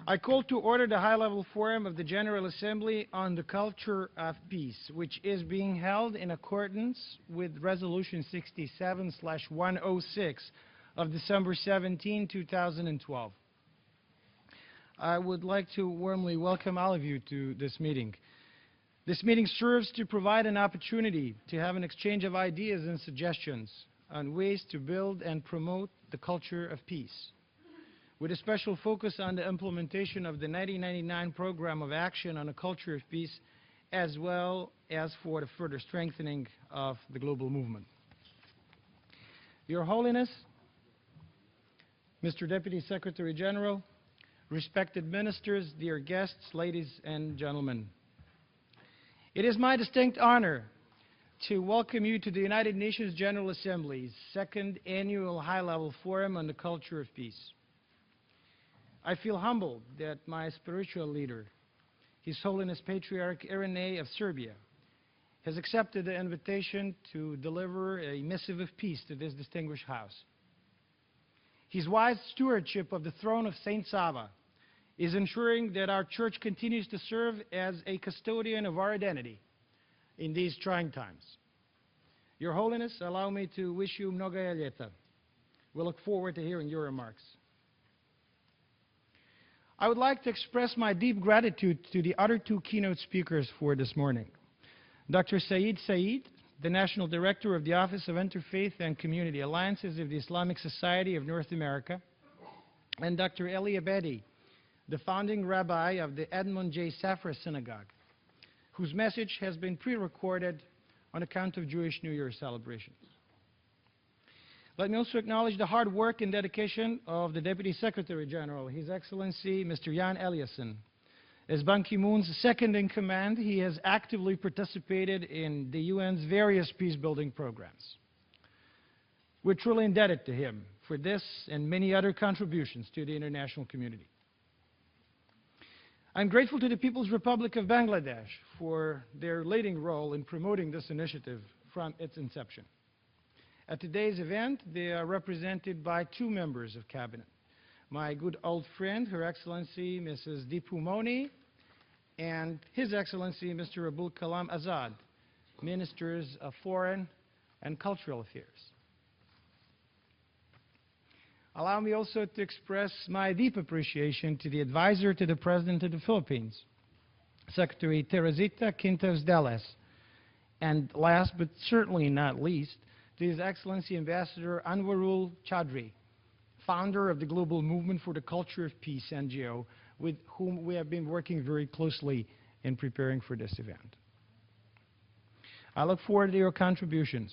I call to order the high-level forum of the General Assembly on the culture of peace, which is being held in accordance with Resolution 67/106 of December 17, 2012. I would like to warmly welcome all of you to this meeting. This meeting serves to provide an opportunity to have an exchange of ideas and suggestions on ways to build and promote the culture of peace, with a special focus on the implementation of the 1999 Program of Action on a Culture of Peace, as well as for the further strengthening of the global movement. Your Holiness, Mr. Deputy Secretary General, respected ministers, dear guests, ladies and gentlemen. It is my distinct honor to welcome you to the United Nations General Assembly's second annual high-level forum on the culture of peace. I feel humbled that my spiritual leader, His Holiness Patriarch Irinej of Serbia, has accepted the invitation to deliver a missive of peace to this distinguished house. His wise stewardship of the throne of Saint Sava is ensuring that our church continues to serve as a custodian of our identity in these trying times. Your Holiness, allow me to wish you mnoga ljeta. We look forward to hearing your remarks. I would like to express my deep gratitude to the other two keynote speakers for this morning. Dr. Said Said, the National Director of the Office of Interfaith and Community Alliances of the Islamic Society of North America, and Dr. Eli Abedi, the founding rabbi of the Edmund J. Safra Synagogue, whose message has been pre-recorded on account of Jewish New Year celebrations. Let me also acknowledge the hard work and dedication of the Deputy Secretary General, His Excellency Mr. Jan Eliasson. As Ban Ki-moon's second in command, he has actively participated in the UN's various peace-building programs. We're truly indebted to him for this and many other contributions to the international community. I'm grateful to the People's Republic of Bangladesh for their leading role in promoting this initiative from its inception. At today's event, they are represented by two members of Cabinet. My good old friend, Her Excellency Mrs. Dipu Moni, and His Excellency Mr. Abul Kalam Azad, Ministers of Foreign and Cultural Affairs. Allow me also to express my deep appreciation to the advisor to the President of the Philippines, Secretary Teresita Quintas Dalles, and last but certainly not least, to His Excellency Ambassador Anwarul Chaudhry, founder of the Global Movement for the Culture of Peace NGO, with whom we have been working very closely in preparing for this event. I look forward to your contributions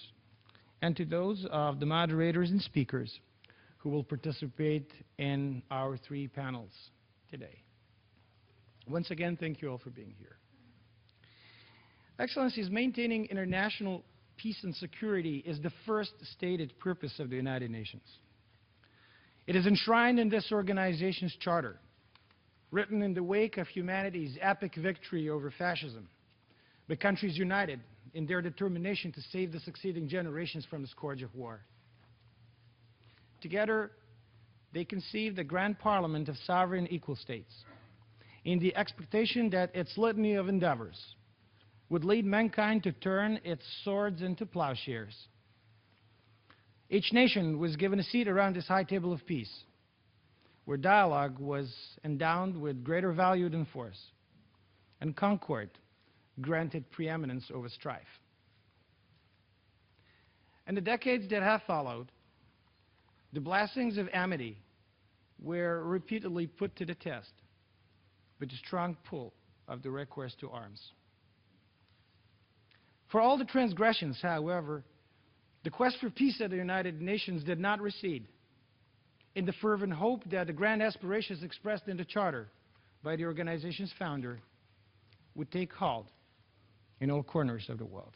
and to those of the moderators and speakers who will participate in our three panels today. Once again, thank you all for being here. Excellencies, maintaining international peace and security is the first stated purpose of the United Nations. It is enshrined in this organization's charter, written in the wake of humanity's epic victory over fascism. The countries united in their determination to save the succeeding generations from the scourge of war. Together, they conceived the Grand Parliament of sovereign equal states in the expectation that its litany of endeavors would lead mankind to turn its swords into plowshares. Each nation was given a seat around this high table of peace, where dialogue was endowed with greater value than force, and concord granted preeminence over strife. In the decades that have followed, the blessings of amity were repeatedly put to the test with the strong pull of the recourse to arms. For all the transgressions, however, the quest for peace at the United Nations did not recede, in the fervent hope that the grand aspirations expressed in the Charter by the organization's founder would take hold in all corners of the world.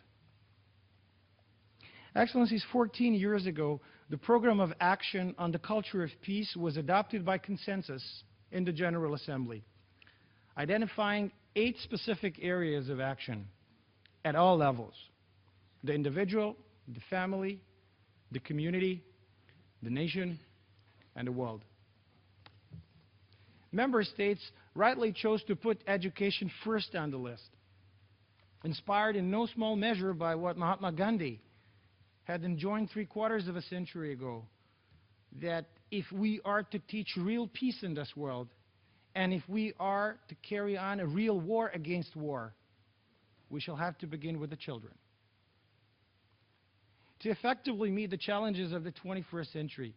Excellencies, 14 years ago, the Program of Action on the Culture of Peace was adopted by consensus in the General Assembly, identifying 8 specific areas of action at all levels: the individual, the family, the community, the nation, and the world. member states rightly chose to put education first on the list, inspired in no small measure by what Mahatma Gandhi had enjoined 3/4 of a century ago, that if we are to teach real peace in this world, and if we are to carry on a real war against war, we shall have to begin with the children. To effectively meet the challenges of the 21st century,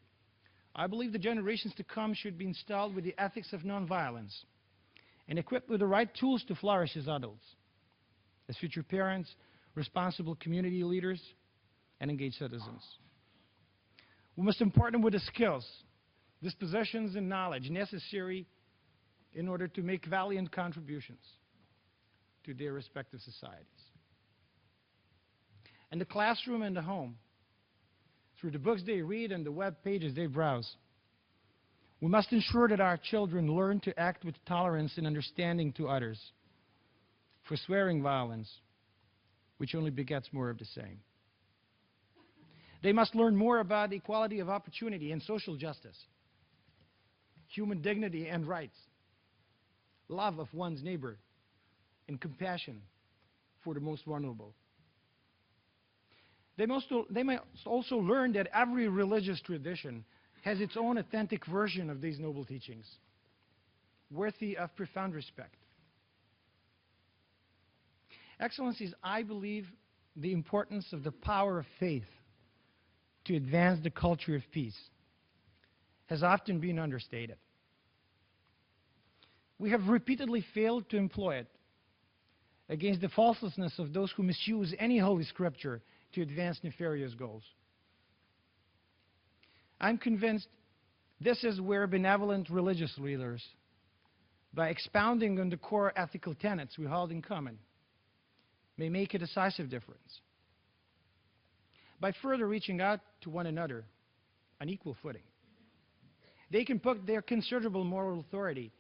I believe the generations to come should be installed with the ethics of nonviolence and equipped with the right tools to flourish as adults, as future parents, responsible community leaders, and engaged citizens. We must impart them with the skills, dispositions, and knowledge necessary in order to make valiant contributions to their respective societies. In the classroom and the home, through the books they read and the web pages they browse, we must ensure that our children learn to act with tolerance and understanding to others, forswearing violence, which only begets more of the same. They must learn more about equality of opportunity and social justice, human dignity and rights, love of one's neighbor, and compassion for the most vulnerable. They must also learn that every religious tradition has its own authentic version of these noble teachings, worthy of profound respect. Excellencies, I believe the importance of the power of faith to advance the culture of peace has often been understated. We have repeatedly failed to employ it against the falselessness of those who misuse any holy scripture to advance nefarious goals. I'm convinced this is where benevolent religious leaders, by expounding on the core ethical tenets we hold in common, may make a decisive difference. By further reaching out to one another on equal footing, they can put their considerable moral authority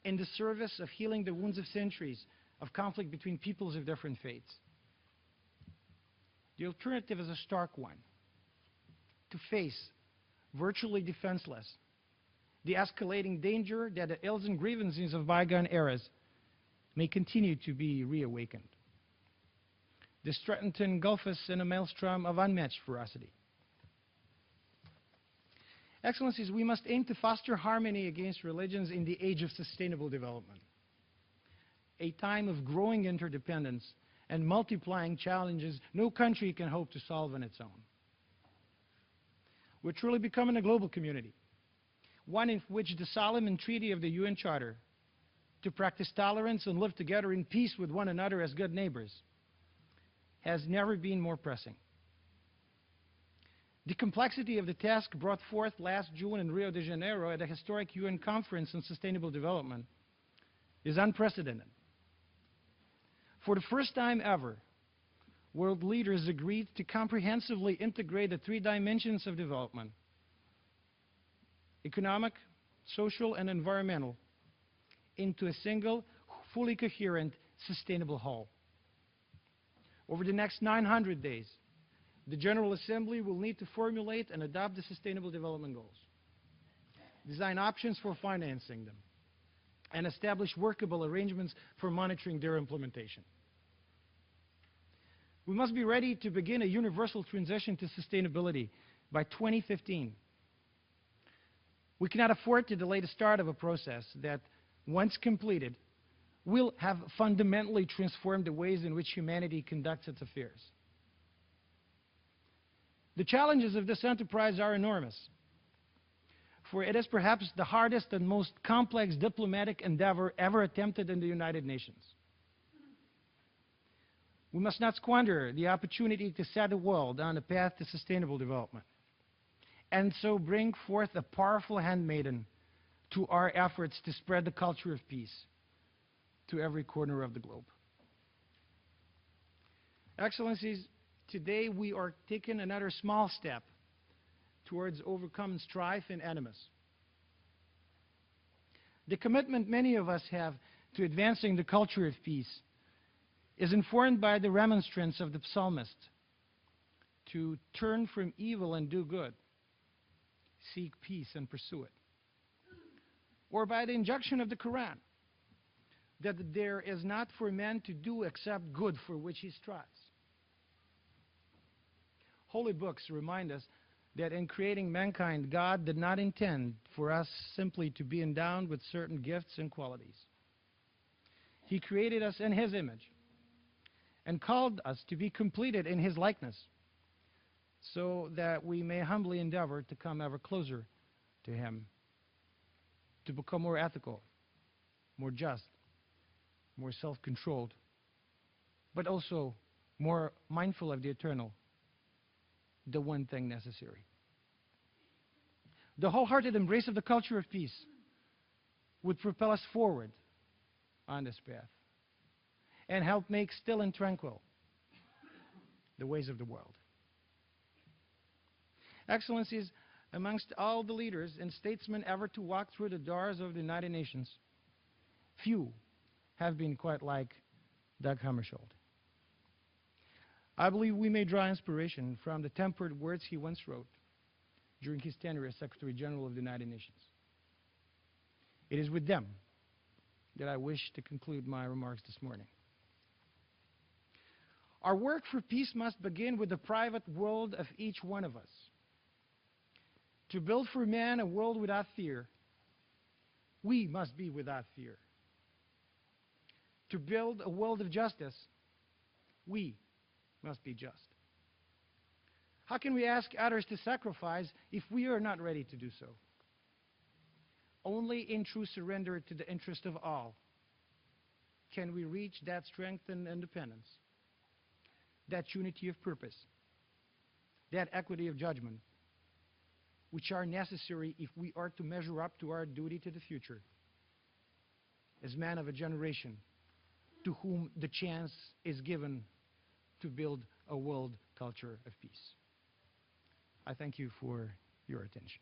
in the service of healing the wounds of centuries of conflict between peoples of different faiths. The alternative is a stark one: to face, virtually defenseless, the escalating danger that the ills and grievances of bygone eras may continue to be reawakened. This threatened to engulf us in a maelstrom of unmatched ferocity. Excellencies, we must aim to foster harmony against religions in the age of sustainable development, a time of growing interdependence and multiplying challenges no country can hope to solve on its own. We're truly becoming a global community, one in which the solemn entreaty of the UN Charter to practice tolerance and live together in peace with one another as good neighbors has never been more pressing. The complexity of the task brought forth last June in Rio de Janeiro at a historic UN Conference on Sustainable Development is unprecedented. For the first time ever, world leaders agreed to comprehensively integrate the 3 dimensions of development: economic, social, and environmental, into a single, fully coherent, sustainable whole. Over the next 900 days, the General Assembly will need to formulate and adopt the Sustainable Development Goals, design options for financing them, and establish workable arrangements for monitoring their implementation. We must be ready to begin a universal transition to sustainability by 2015. We cannot afford to delay the start of a process that, once completed, will have fundamentally transformed the ways in which humanity conducts its affairs. The challenges of this enterprise are enormous, for it is perhaps the hardest and most complex diplomatic endeavor ever attempted in the United Nations. We must not squander the opportunity to set the world on a path to sustainable development, and so bring forth a powerful handmaiden to our efforts to spread the culture of peace to every corner of the globe. Excellencies, today we are taking another small step towards overcoming strife and animus. The commitment many of us have to advancing the culture of peace is informed by the remonstrance of the psalmist to turn from evil and do good, seek peace and pursue it. or by the injunction of the Quran, that there is not for man to do except good for which he strives. Holy books remind us that in creating mankind, God did not intend for us simply to be endowed with certain gifts and qualities. He created us in His image and called us to be completed in His likeness, so that we may humbly endeavor to come ever closer to Him, to become more ethical, more just, more self-controlled, but also more mindful of the eternal, the one thing necessary. The wholehearted embrace of the culture of peace would propel us forward on this path and help make still and tranquil the ways of the world. Excellencies, amongst all the leaders and statesmen ever to walk through the doors of the United Nations, few have been quite like Dag Hammarskjöld. I believe we may draw inspiration from the tempered words he once wrote during his tenure as Secretary General of the United Nations. It is with them that I wish to conclude my remarks this morning. Our work for peace must begin with the private world of each one of us. To build for man a world without fear, we must be without fear. To build a world of justice, we must be just. How can we ask others to sacrifice if we are not ready to do so? Only in true surrender to the interest of all can we reach that strength and independence, that unity of purpose, that equity of judgment, which are necessary if we are to measure up to our duty to the future as men of a generation to whom the chance is given to build a world culture of peace. I thank you for your attention.